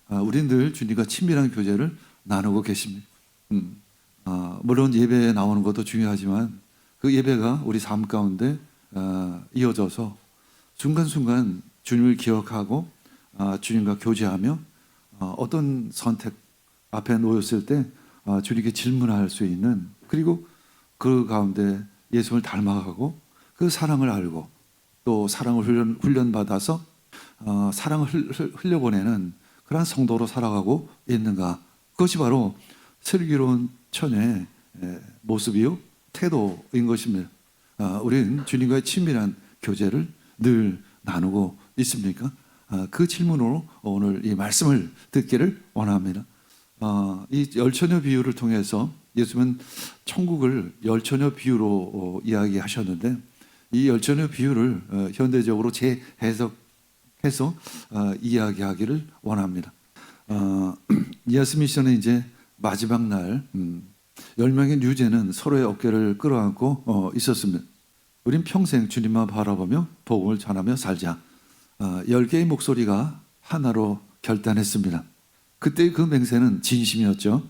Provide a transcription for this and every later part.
우린 늘 주님과 친밀한 교제를 나누고 계십니다. 물론 예배에 나오는 것도 중요하지만 그 예배가 우리 삶 가운데 이어져서 순간순간 주님을 기억하고 주님과 교제하며 어떤 선택 앞에 놓였을 때 주님께 질문할 수 있는, 그리고 그 가운데 예수를 닮아가고 그 사랑을 알고 또 사랑을 훈련받아서 사랑을 흘려보내는 그러한 성도로 살아가고 있는가, 그것이 바로 슬기로운 처녀의 모습이요 태도인 것입니다. 우리는 주님과의 친밀한 교제를 늘 나누고 있습니까? 그 질문으로 오늘 이 말씀을 듣기를 원합니다. 이 열처녀 비유를 통해서 예수님은 천국을 열처녀 비유로 이야기하셨는데, 이 열처녀 비유를 현대적으로 재해석해서 이야기하기를 원합니다. 예수 미션의 이제 마지막 날 10명의 유죄는 서로의 어깨를 끌어안고 있었습니다. 우린 평생 주님만 바라보며 복음을 전하며 살자. 10개의 목소리가 하나로 결단했습니다. 그때 그 맹세는 진심이었죠.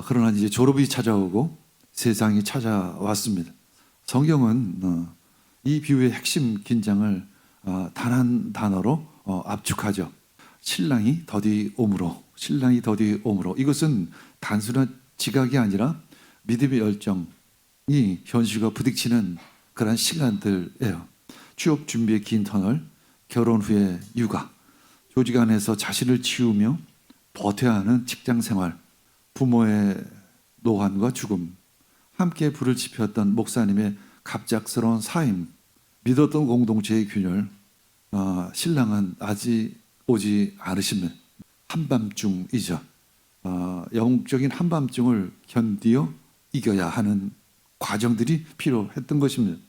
그러나 이제 졸업이 찾아오고 세상이 찾아왔습니다. 성경은 이 비유의 핵심 긴장을 단 한 단어로 압축하죠. 신랑이 더디 오므로, 신랑이 더디 오므로. 이것은 단순한 지각이 아니라 믿음의 열정이 현실과 부딪히는 그런 시간들이에요. 취업 준비의 긴 터널, 결혼 후의 육아, 조직 안에서 자신을 치우며 버텨야 하는 직장 생활, 부모의 노환과 죽음, 함께 불을 지폈던 목사님의 갑작스러운 사임, 믿었던 공동체의 균열, 신랑은 아직 오지 않으시면 한밤중이죠. 영적인 한밤중을 견디어 이겨야 하는 과정들이 필요했던 것입니다.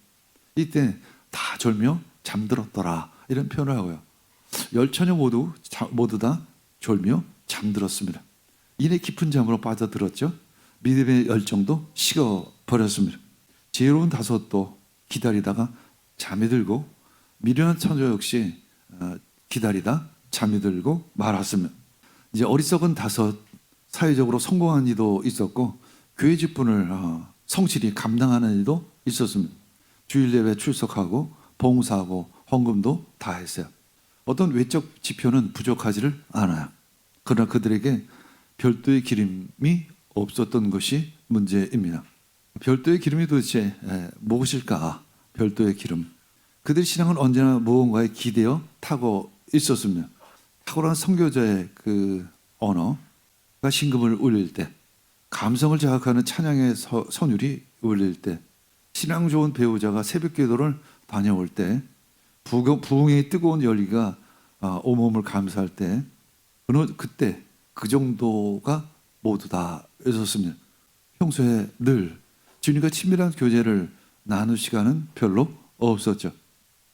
이때 다 졸며 잠들었더라, 이런 표현을 하고요. 열처녀 모두 다 졸며 잠들었습니다. 이내 깊은 잠으로 빠져들었죠. 믿음의 열정도 식어버렸습니다. 지혜로운 다섯도 기다리다가 잠이 들고, 미련한 처녀 역시 기다리다 잠이 들고 말았습니다. 이제 어리석은 다섯, 사회적으로 성공한 이도 있었고 교회 직분을 성실히 감당하는 이도 있었습니다. 주일 예배 출석하고 봉사하고 헌금도 다 했어요. 어떤 외적 지표는 부족하지를 않아요. 그러나 그들에게 별도의 기름이 없었던 것이 문제입니다. 별도의 기름이 도대체 무엇일까? 별도의 기름. 그들 신앙은 언제나 무언가에 기대어 타고 있었습니다. 탁월한 선교자의 그 언어가 신금을 울릴 때, 감성을 자극하는 찬양의 선율이 울릴 때, 신앙 좋은 배우자가 새벽 기도를 다녀올 때, 부흥의 뜨거운 열기가 온몸을 감사할 때, 그때 그 정도가 모두 다 있었습니다. 평소에 늘 주님과 친밀한 교제를 나눌 시간은 별로 없었죠.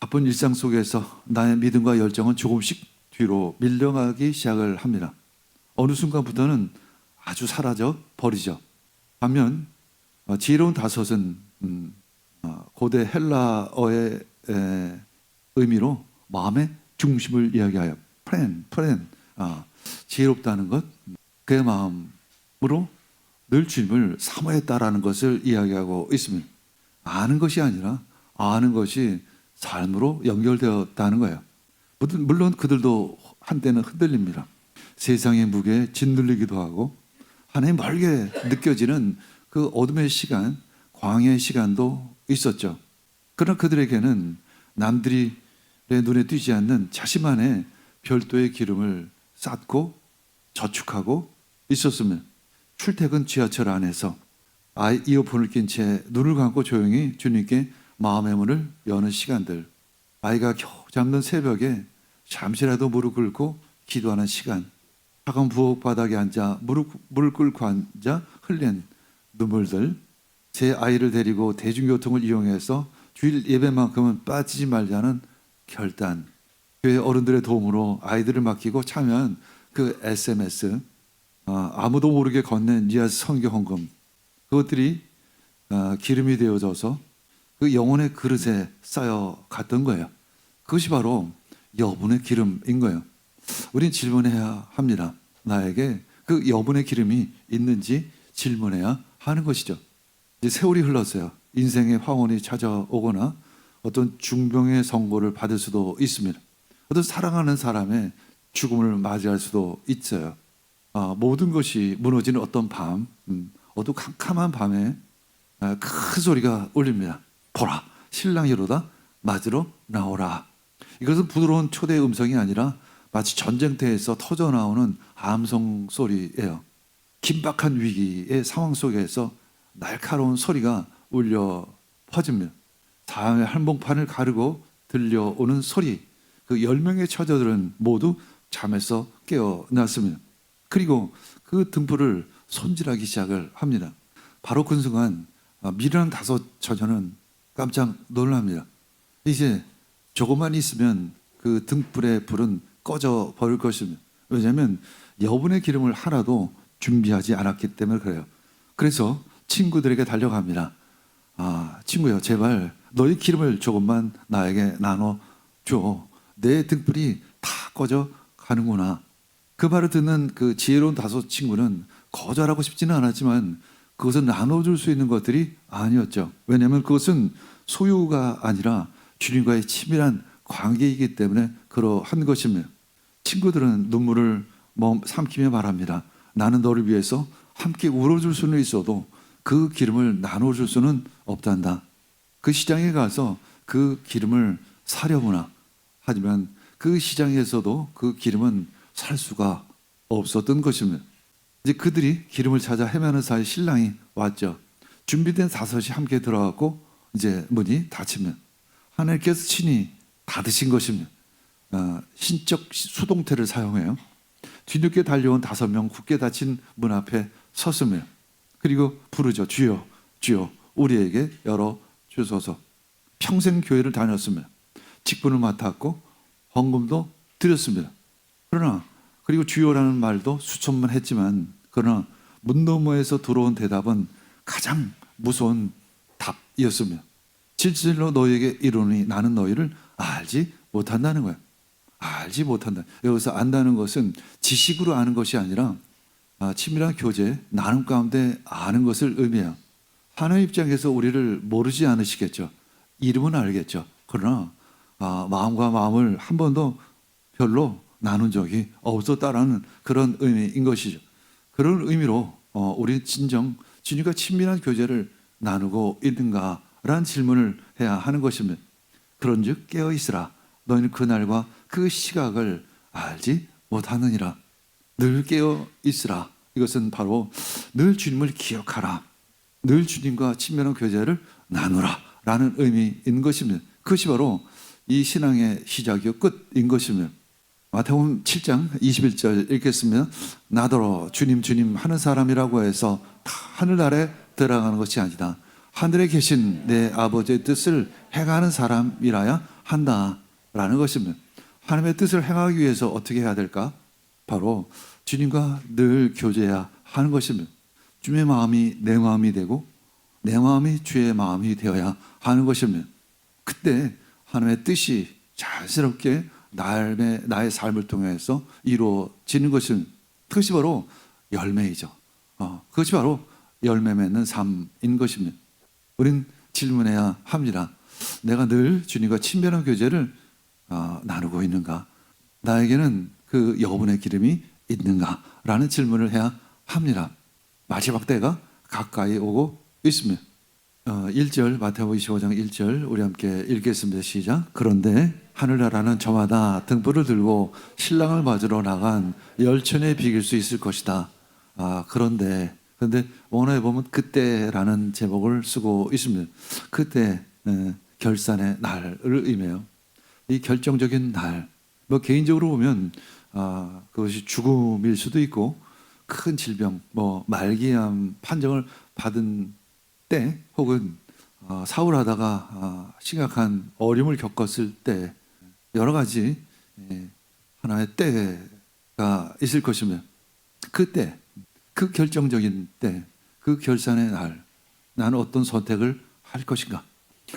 바쁜 일상 속에서 나의 믿음과 열정은 조금씩 뒤로 밀려가기 시작을 합니다. 어느 순간부터는 아주 사라져 버리죠. 반면 지혜로운 다섯은 고대 헬라어의 의미로 마음의 중심을 이야기하여 프렌, 지혜롭다는 것, 그의 마음으로 늘 주님을 사모했다라는 것을 이야기하고 있습니다. 아는 것이 아니라 아는 것이 삶으로 연결되었다는 거예요. 물론 그들도 한때는 흔들립니다. 세상의 무게에 짓눌리기도 하고 하나님 멀게 느껴지는 그 어둠의 시간, 광야의 시간도 있었죠. 그러나 그들에게는 남들의 눈에 띄지 않는 자신만의 별도의 기름을 쌓고 저축하고 있었으면, 출퇴근 지하철 안에서 이어폰을 낀 채 눈을 감고 조용히 주님께 마음의 문을 여는 시간들, 아이가 겨우 잠든 새벽에 잠시라도 무릎 꿇고 기도하는 시간, 차가운 부엌 바닥에 앉아 무릎 꿇고 앉아 흘린 눈물들, 제 아이를 데리고 대중교통을 이용해서 주일 예배만큼은 빠지지 말자는 결단, 교회 어른들의 도움으로 아이들을 맡기고 참여한 그 SMS, 아무도 모르게 건넨 니아스 선교 헌금, 그것들이 기름이 되어져서 그 영혼의 그릇에 쌓여 갔던 거예요. 그것이 바로 여분의 기름인 거예요. 우린 질문해야 합니다. 나에게 그 여분의 기름이 있는지 질문해야 하는 것이죠. 이제 세월이 흘렀어요. 인생의 황혼이 찾아오거나 어떤 중병의 선고를 받을 수도 있습니다. 어떤 사랑하는 사람의 죽음을 맞이할 수도 있어요. 모든 것이 무너지는 어떤 밤, 어두 캄캄한 밤에 큰 소리가 울립니다. 보라, 신랑이로다, 맞으러 나오라. 이것은 부드러운 초대 음성이 아니라 마치 전쟁터에서 터져 나오는 암송 소리예요. 긴박한 위기의 상황 속에서 날카로운 소리가 울려 퍼집니다. 사람의 한복판을 가르고 들려오는 소리. 그 10명의 처자들은 모두 잠에서 깨어났습니다. 그리고 그 등불을 손질하기 시작을 합니다. 바로 그 순간 미련한 5 처녀는 깜짝 놀랍니다. 이제 조금만 있으면 그 등불의 불은 꺼져 버릴 것입니다. 왜냐하면 여분의 기름을 하나도 준비하지 않았기 때문에 그래요. 그래서 친구들에게 달려갑니다. 친구요, 제발 너희 기름을 조금만 나에게 나눠줘. 내 등불이 다 꺼져 가는구나. 그 말을 듣는 그 지혜로운 5 친구는 거절하고 싶지는 않았지만 그것은 나눠줄 수 있는 것들이 아니었죠. 왜냐하면 그것은 소유가 아니라 주님과의 치밀한 관계이기 때문에 그러한 것입니다. 친구들은 눈물을 삼키며 말합니다. 나는 너를 위해서 함께 울어줄 수는 있어도 그 기름을 나눠줄 수는 없단다. 그 시장에 가서 그 기름을 사려구나. 하지만 그 시장에서도 그 기름은 살 수가 없었던 것입니다. 이제 그들이 기름을 찾아 헤매는 사이 신랑이 왔죠. 준비된 5이 함께 들어갔고 이제 문이 닫히면 하나님께서 친히 닫으신 것입니다. 신적 수동태를 사용해요. 뒤늦게 달려온 5명 굳게 닫힌 문 앞에 섰으며 그리고 부르죠. 주여, 주여, 우리에게 열어주소서. 평생 교회를 다녔으며 직분을 맡았고 헌금도 드렸습니다. 그러나 그리고 주여라는 말도 수천 번 했지만 그러나 문 너머에서 들어온 대답은 가장 무서운 답이었으며 진실로 너희에게 이르노니 나는 너희를 알지 못한다는 거예요. 알지 못한다. 여기서 안다는 것은 지식으로 아는 것이 아니라 치밀한 교제, 나눔 가운데 아는 것을 의미해요. 하나님 입장에서 우리를 모르지 않으시겠죠. 이름은 알겠죠. 그러나 마음과 마음을 한 번도 별로 나눈 적이 없었다라는 그런 의미인 것이죠. 그런 의미로 우리 진정 주님과 친밀한 교제를 나누고 있는가라는 질문을 해야 하는 것입니다. 그런즉 깨어 있으라. 너희는 그날과 그 시각을 알지 못하느니라. 늘 깨어 있으라. 이것은 바로 늘 주님을 기억하라. 늘 주님과 친밀한 교제를 나누라 라는 의미인 것입니다. 그것이 바로 이 신앙의 시작이요 끝인 것입니다. 마태복음 7장 21절 읽겠습니다. 나더러 주님 주님 하는 사람이라고 해서 다 하늘나라에 들어가는 것이 아니다. 하늘에 계신 내 아버지의 뜻을 행하는 사람이라야 한다라는 것입니다. 하나님의 뜻을 행하기 위해서 어떻게 해야 될까? 바로 주님과 늘 교제해야 하는 것입니다. 주님의 마음이 내 마음이 되고 내 마음이 주의 마음이 되어야 하는 것입니다. 그때 하나님의 뜻이 자연스럽게 나의 삶을 통해서 이루어지는 것은 그것이 바로 열매이죠. 그것이 바로 열매 맺는 삶인 것입니다. 우린 질문해야 합니다. 내가 늘 주님과 친밀한 교제를 나누고 있는가? 나에게는 그 여분의 기름이 있는가? 라는 질문을 해야 합니다. 마지막 때가 가까이 오고 있습니다. 1절 마태복음 25장 1절 우리 함께 읽겠습니다. 시작. 그런데 하늘나라는 저마다 등불을 들고 신랑을 맞으러 나간 열천에 비길 수 있을 것이다. 그런데 원어에 보면 그때라는 제목을 쓰고 있습니다. 그때 결산의 날을 의미해요. 이 결정적인 날. 개인적으로 보면 그것이 죽음일 수도 있고 큰 질병, 말기암 판정을 받은 때 혹은 사울하다가 심각한 어려움을 겪었을 때 여러 가지 하나의 때가 있을 것이며 그때 그 결정적인 때 그 결산의 날 나는 어떤 선택을 할 것인가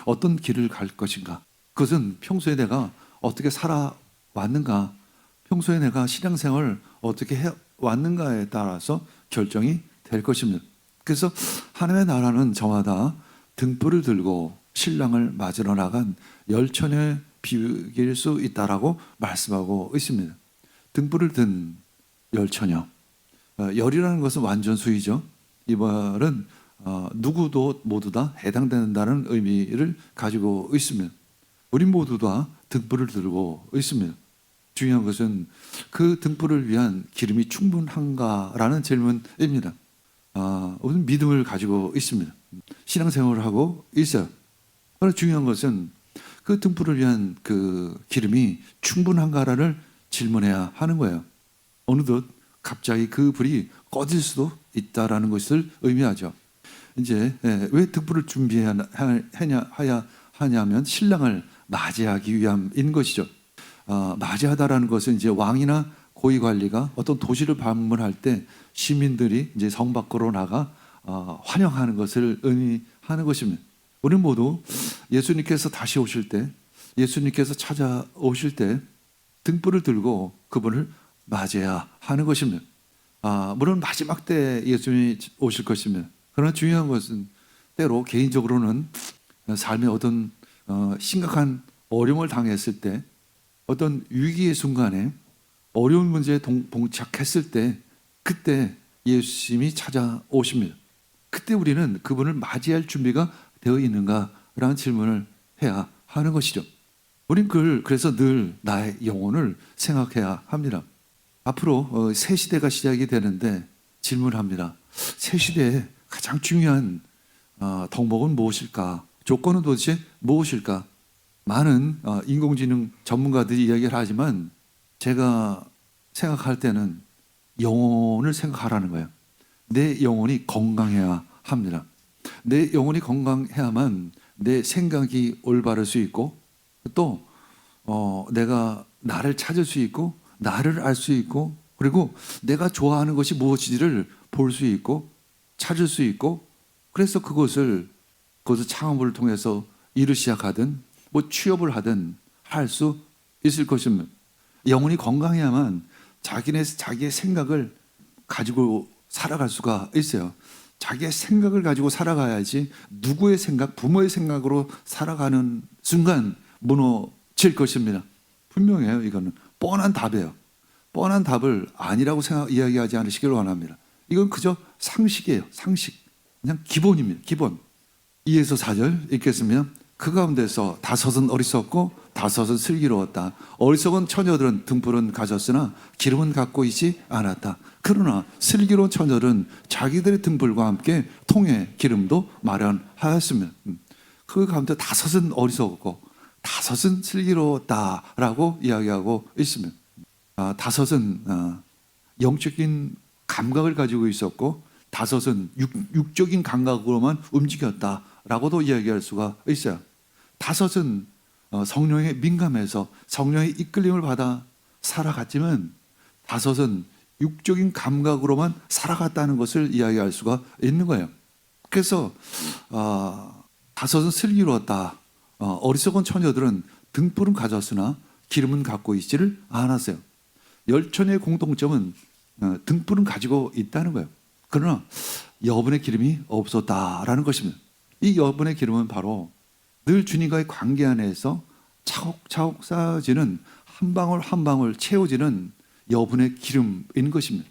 어떤 길을 갈 것인가 그것은 평소에 내가 어떻게 살아왔는가 평소에 내가 신앙생활을 어떻게 해 왔는가에 따라서 결정이 될 것입니다. 그래서 하나님의 나라는 저마다 등불을 들고 신랑을 맞으러 나간 열처녀의 비유일 수 있다라고 말씀하고 있습니다. 등불을 든 열처녀. 열이라는 것은 완전수이죠. 이 말은 누구도 모두 다 해당된다는 의미를 가지고 있습니다. 우리 모두 다 등불을 들고 있습니다. 중요한 것은 그 등불을 위한 기름이 충분한가라는 질문입니다. 우리는 믿음을 가지고 있습니다. 신앙생활을 하고 있어요. 그러나 중요한 것은 그 등불을 위한 그 기름이 충분한가를 질문해야 하는 거예요. 어느덧 갑자기 그 불이 꺼질 수도 있다라는 것을 의미하죠. 이제 왜 등불을 준비해야 하냐면 신랑을 맞이하기 위함인 것이죠. 맞이하다라는 것은 이제 왕이나 고위 관리가 어떤 도시를 방문할 때 시민들이 이제 성 밖으로 나가 환영하는 것을 의미하는 것입니다. 우리 모두 예수님께서 다시 오실 때, 예수님께서 찾아오실 때 등불을 들고 그분을 맞이해야 하는 것입니다. 물론 마지막 때 예수님이 오실 것입니다. 그러나 중요한 것은 때로 개인적으로는 삶의 어떤 심각한 어려움을 당했을 때, 어떤 위기의 순간에 어려운 문제에 봉착했을 때, 그때 예수님이 찾아오십니다. 그때 우리는 그분을 맞이할 준비가 되어 있는가라는 질문을 해야 하는 것이죠. 우린 그래서 늘 나의 영혼을 생각해야 합니다. 앞으로 새 시대가 시작이 되는데 질문합니다. 새 시대의 가장 중요한 덕목은 무엇일까? 조건은 도대체 무엇일까? 많은 인공지능 전문가들이 이야기를 하지만 제가 생각할 때는 영혼을 생각하라는 거예요. 내 영혼이 건강해야 합니다. 내 영혼이 건강해야만 내 생각이 올바를 수 있고 또 내가 나를 찾을 수 있고 나를 알 수 있고 그리고 내가 좋아하는 것이 무엇인지를 볼 수 있고 찾을 수 있고 그래서 그것을 창업을 통해서 일을 시작하든 뭐 취업을 하든 할 수 있을 것입니다. 영혼이 건강해야만 자기의 생각을 가지고 살아갈 수가 있어요. 자기의 생각을 가지고 살아가야지 누구의 생각, 부모의 생각으로 살아가는 순간 무너질 것입니다. 분명해요. 이거는 뻔한 답이에요. 뻔한 답을 아니라고 이야기하지 않으시길 원합니다. 이건 그저 상식이에요. 상식. 그냥 기본입니다. 기본. 2에서 4절 읽겠습니다. 그 가운데서 다섯은 어리석고 다섯은 슬기로웠다. 어리석은 처녀들은 등불은 가졌으나 기름은 갖고 있지 않았다. 그러나 슬기로운 처녀들은 자기들의 등불과 함께 통에 기름도 마련하였습니다. 그 가운데 다섯은 어리석고 다섯은 슬기로웠다라고 이야기하고 있습니다. 다섯은 영적인 감각을 가지고 있었고 다섯은 육적인 감각으로만 움직였다라고도 이야기할 수가 있어요. 다섯은 성령에 민감해서 성령의 이끌림을 받아 살아갔지만 다섯은 육적인 감각으로만 살아갔다는 것을 이야기할 수가 있는 거예요. 그래서 다섯은 슬기로웠다. 어리석은 처녀들은 등불은 가졌으나 기름은 갖고 있지를 않았어요. 열처녀의 공통점은 등불은 가지고 있다는 거예요. 그러나 여분의 기름이 없었다라는 것입니다. 이 여분의 기름은 바로 늘 주님과의 관계 안에서 차곡차곡 쌓여지는 한 방울 한 방울 채워지는 여분의 기름인 것입니다.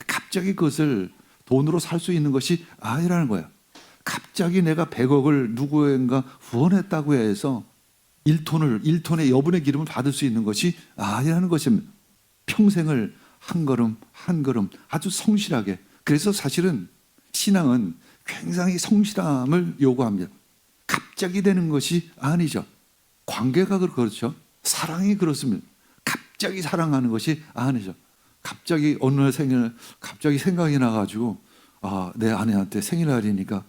갑자기 그것을 돈으로 살 수 있는 것이 아니라는 거예요. 갑자기 내가 100억을 누구인가 후원했다고 해서 1톤의 여분의 기름을 받을 수 있는 것이 아니라는 것입니다. 평생을 한 걸음 한 걸음 아주 성실하게. 그래서 사실은 신앙은 굉장히 성실함을 요구합니다. 갑자기 되는 것이 아니죠. 관계가 그렇죠. 사랑이 그렇습니다. 갑자기 사랑하는 것이 아니죠. 갑자기 어느 날 갑자기 생각이 나가지고 내 아내한테 생일날이니까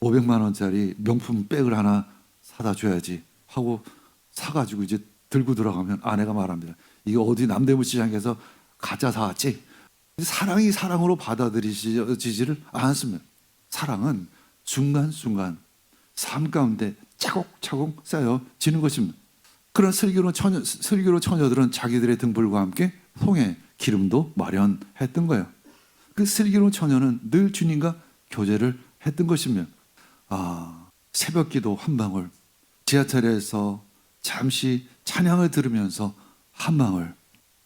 500만 원짜리 명품 백을 하나 사다 줘야지 하고 사가지고 이제 들고 들어가면 아내가 말합니다. 이거 어디 남대문 시장에서 가짜 사왔지? 사랑이 사랑으로 받아들이지를 않습니다. 사랑은 순간순간 삶 가운데 차곡차곡 쌓여지는 것입니다. 그런 슬기로운 처녀들은 자기들의 등불과 함께 송해 기름도 마련했던 거예요. 그 슬기로운 처녀는 늘 주님과 교제를 했던 것이며, 새벽기도 한 방울, 지하철에서 잠시 찬양을 들으면서 한 방울,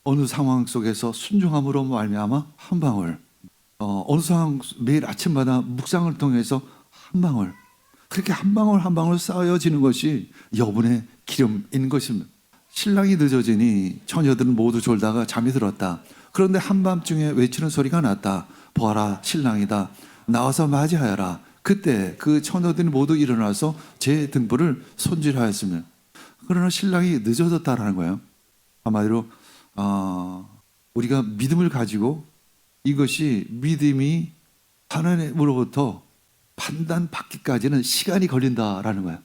어느 상황 속에서 순종함으로 말미암아 한 방울, 어느 상황 매일 아침마다 묵상을 통해서 한 방울, 그렇게 한 방울 한 방울 쌓여지는 것이 여분의 기름인 것입니다. 신랑이 늦어지니 처녀들은 모두 졸다가 잠이 들었다. 그런데 한밤중에 외치는 소리가 났다. 보아라, 신랑이다. 나와서 맞이하여라. 그때 그 처녀들이 모두 일어나서 제 등불을 손질하였으며, 그러나 신랑이 늦어졌다라는 거예요. 한마디로 우리가 믿음을 가지고 이것이 믿음이 하나님으로부터 판단받기까지는 시간이 걸린다라는 거야.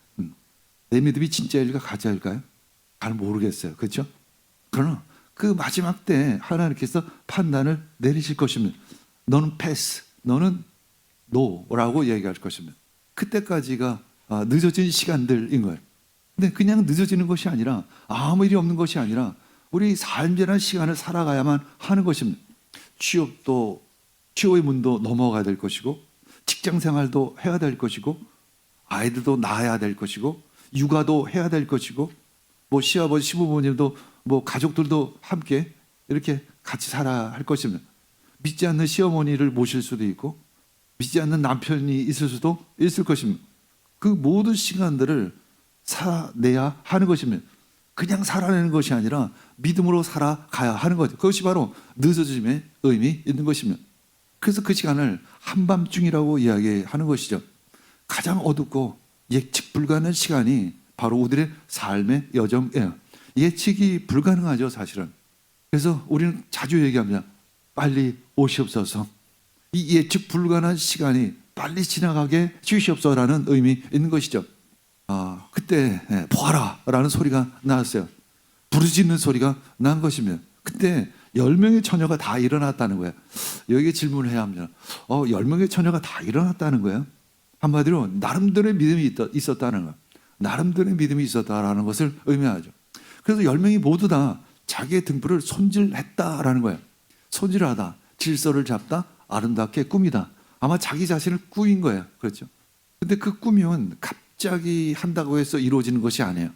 내 믿음이 진짜일까 가짜일까요? 잘 모르겠어요. 그렇죠? 그러나 그 마지막 때 하나님께서 판단을 내리실 것입니다. 너는 패스, 너는 노라고 얘기할 것입니다. 그때까지가 늦어진 시간들인 거예요. 근데 그냥 늦어지는 것이 아니라, 아무 일이 없는 것이 아니라 우리 삶이라는 시간을 살아가야만 하는 것입니다. 취업의 문도 넘어가야 될 것이고, 직장 생활도 해야 될 것이고, 아이들도 낳아야 될 것이고, 육아도 해야 될 것이고, 뭐 시아버지 시부모님도 뭐 가족들도 함께 이렇게 같이 살아야 할 것입니다. 믿지 않는 시어머니를 모실 수도 있고, 믿지 않는 남편이 있을 수도 있을 것입니다. 그 모든 시간들을 살아내야 하는 것입니다. 그냥 살아내는 것이 아니라 믿음으로 살아가야 하는 거죠. 그것이 바로 늦어짐의 의미 있는 것입니다. 그래서 그 시간을 한밤중이라고 이야기하는 것이죠. 가장 어둡고 예측 불가능한 시간이 바로 우리의 삶의 여정이에요. 예측이 불가능하죠, 사실은. 그래서 우리는 자주 얘기합니다. 빨리 오시옵소서. 이 예측 불가능한 시간이 빨리 지나가게 주시옵소서라는 의미 있는 것이죠. 그때 보아라 라는 소리가 나왔어요. 부르짖는 소리가 난 것이며, 그때 10명의 처녀가 다 일어났다는 거예요. 여기에 질문을 해야 합니다. 10명의 처녀가 다 일어났다는 거예요. 한마디로 나름대로의 믿음이 있었다는 거예요. 나름대로의 믿음이 있었다라는 것을 의미하죠. 그래서 10명이 모두 다 자기의 등불을 손질했다라는 거예요. 손질하다, 질서를 잡다, 아름답게 꾸미다. 아마 자기 자신을 꾸민 거예요. 그렇죠? 근데 그 꾸미면 갑자기 한다고 해서 이루어지는 것이 아니에요.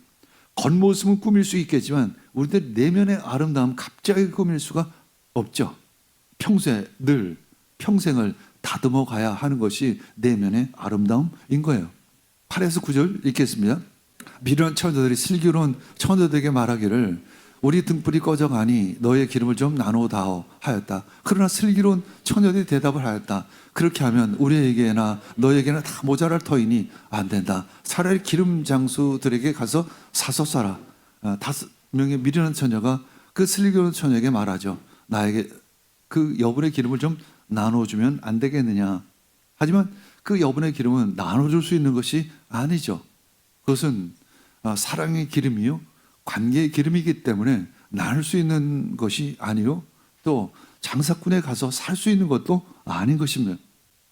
겉모습은 꾸밀 수 있겠지만 우리들 내면의 아름다움 갑자기 꾸밀 수가 없죠. 평생을 다듬어 가야 하는 것이 내면의 아름다움인 거예요. 8에서 9절 읽겠습니다. 미련한 처녀들이 슬기로운 처녀들에게 말하기를 우리 등불이 꺼져가니 너의 기름을 좀 나누다오 하였다. 그러나 슬기로운 처녀들이 대답을 하였다. 그렇게 하면 우리에게나 너에게나 다 모자랄 터이니 안 된다. 차라리 기름 장수들에게 가서 사서 쏴라. 5명의 미련한 처녀가 그 슬기로운 처녀에게 말하죠. 나에게 그 여분의 기름을 좀 나눠주면 안 되겠느냐. 하지만 그 여분의 기름은 나눠줄 수 있는 것이 아니죠. 그것은 사랑의 기름이요, 관계의 기름이기 때문에 나눌 수 있는 것이 아니요, 또 장사꾼에 가서 살 수 있는 것도 아닌 것입니다.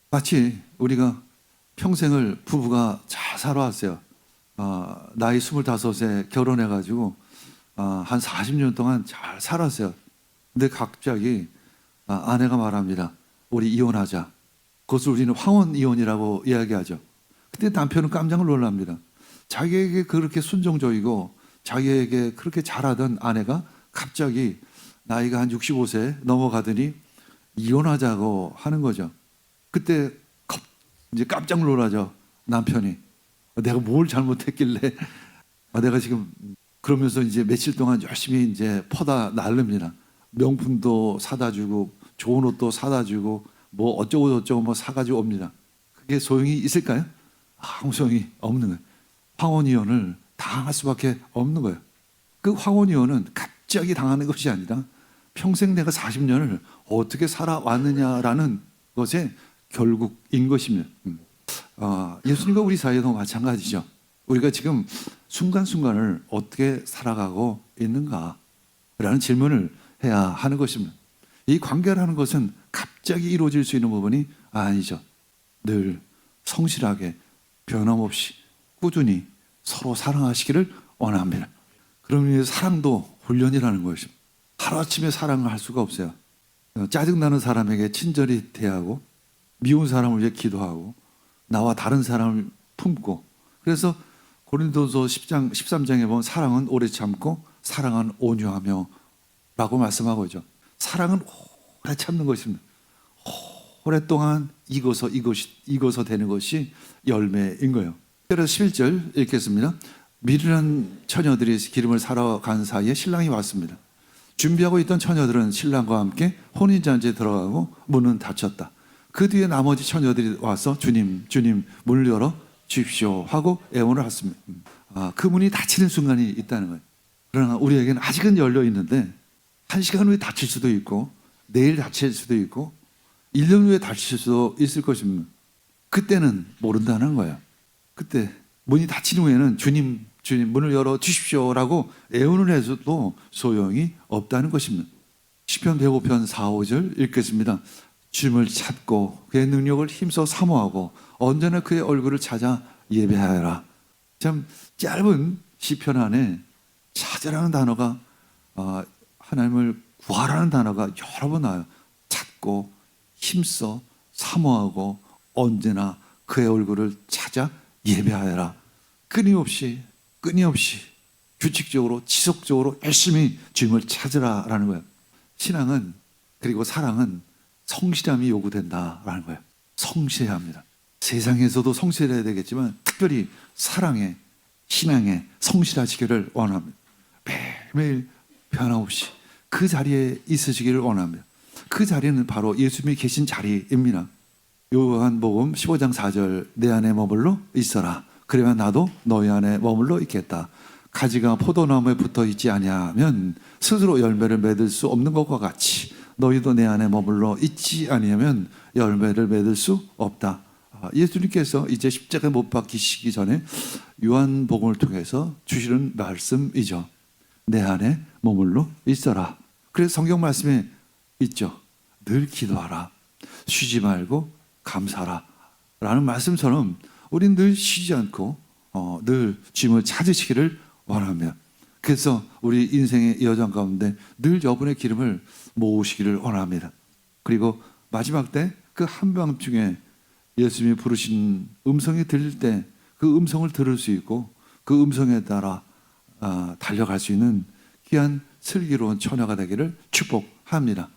마치 우리가 평생을 부부가 잘 살아왔어요. 나이 25에 결혼해가지고 한 40년 동안 잘 살았어요. 근데 갑자기 아내가 말합니다. 우리 이혼하자. 그것을 우리는 황혼 이혼이라고 이야기하죠. 그때 남편은 깜짝 놀랍니다. 자기에게 그렇게 순종적이고 자기에게 그렇게 잘하던 아내가 갑자기 나이가 한 65세 넘어가더니 이혼하자고 하는 거죠. 그때 이제 깜짝 놀라죠. 남편이 내가 뭘 잘못했길래 내가 지금, 그러면서 이제 며칠 동안 열심히 이제 퍼다 날릅니다. 명품도 사다 주고 좋은 옷도 사다 주고 뭐 어쩌고 저쩌고 뭐 사가지고 옵니다. 그게 소용이 있을까요? 아무 소용이 없는 거예요. 황혼이혼을 당할 수밖에 없는 거예요. 그 황혼이혼은 갑자기 당하는 것이 아니라 평생 내가 40년을 어떻게 살아왔느냐라는 것의 결국인 것입니다. 예수님과 우리 사이에도 마찬가지죠. 우리가 지금 순간순간을 어떻게 살아가고 있는가라는 질문을 해야 하는 것입니다. 이 관계라는 것은 갑자기 이루어질 수 있는 부분이 아니죠. 늘 성실하게 변함없이 꾸준히 서로 사랑하시기를 원합니다. 그러면 사랑도 훈련이라는 것입니다. 하루아침에 사랑을 할 수가 없어요. 짜증나는 사람에게 친절히 대하고 미운 사람을 위해 기도하고 나와 다른 사람을 품고, 그래서 고린도서 10장 13장에 보면 사랑은 오래 참고 사랑은 온유하며 라고 말씀하고 있죠. 사랑은 오래 참는 것입니다. 오랫동안 익어서 되는 것이 열매인 거예요. 그래서 11절 읽겠습니다. 미련한 처녀들이 기름을 사러 간 사이에 신랑이 왔습니다. 준비하고 있던 처녀들은 신랑과 함께 혼인잔치에 들어가고 문은 닫혔다. 그 뒤에 나머지 처녀들이 와서 주님, 주님 문을 열어 주십시오 하고 애원을 했습니다. 그 문이 닫히는 순간이 있다는 거예요. 그러나 우리에게는 아직은 열려 있는데 1시간 후에 닫힐 수도 있고 내일 닫힐 수도 있고 1년 후에 닫힐 수도 있을 것입니다. 그때는 모른다는 거예요. 그때 문이 닫힌 후에는 주님, 주님 문을 열어 주십시오라고 애원을 해서도 소용이 없다는 것입니다. 시편 105편 4, 5절 읽겠습니다. 주님을 찾고 그의 능력을 힘써 사모하고 언제나 그의 얼굴을 찾아 예배하여라. 참 짧은 시편 안에 찾으라는 단어가 하나님을 구하라는 단어가 여러 번 나와요. 찾고 힘써 사모하고 언제나 그의 얼굴을 찾아 예배하여라. 끊임없이 규칙적으로 지속적으로 열심히 주님을 찾으라라는 거예요. 신앙은, 그리고 사랑은 성실함이 요구된다라는 거예요. 성실해야 합니다. 세상에서도 성실해야 되겠지만 특별히 사랑에, 신앙에 성실하시기를 원합니다. 매일매일 변함없이 그 자리에 있으시기를 원합니다. 그 자리는 바로 예수님이 계신 자리입니다. 요한복음 15장 4절 내 안에 머물러 있어라. 그러면 나도 너희 안에 머물러 있겠다. 가지가 포도나무에 붙어 있지 아니하면 스스로 열매를 맺을 수 없는 것과 같이 너희도 내 안에 머물러 있지 아니하면 열매를 맺을 수 없다. 예수님께서 이제 십자가에 못 박히시기 전에 요한복음을 통해서 주시는 말씀이죠. 내 안에 머물러 있어라. 그래서 성경 말씀에 있죠. 늘 기도하라. 쉬지 말고 감사하라. 라는 말씀처럼 우리는 늘 쉬지 않고 늘 주님을 찾으시기를 원합니다. 그래서 우리 인생의 여정 가운데 늘 여분의 기름을 모으시기를 원합니다. 그리고 마지막 때 그 한밤중에 예수님이 부르신 음성이 들릴 때 그 음성을 들을 수 있고 그 음성에 따라 달려갈 수 있는 귀한 슬기로운 처녀가 되기를 축복합니다.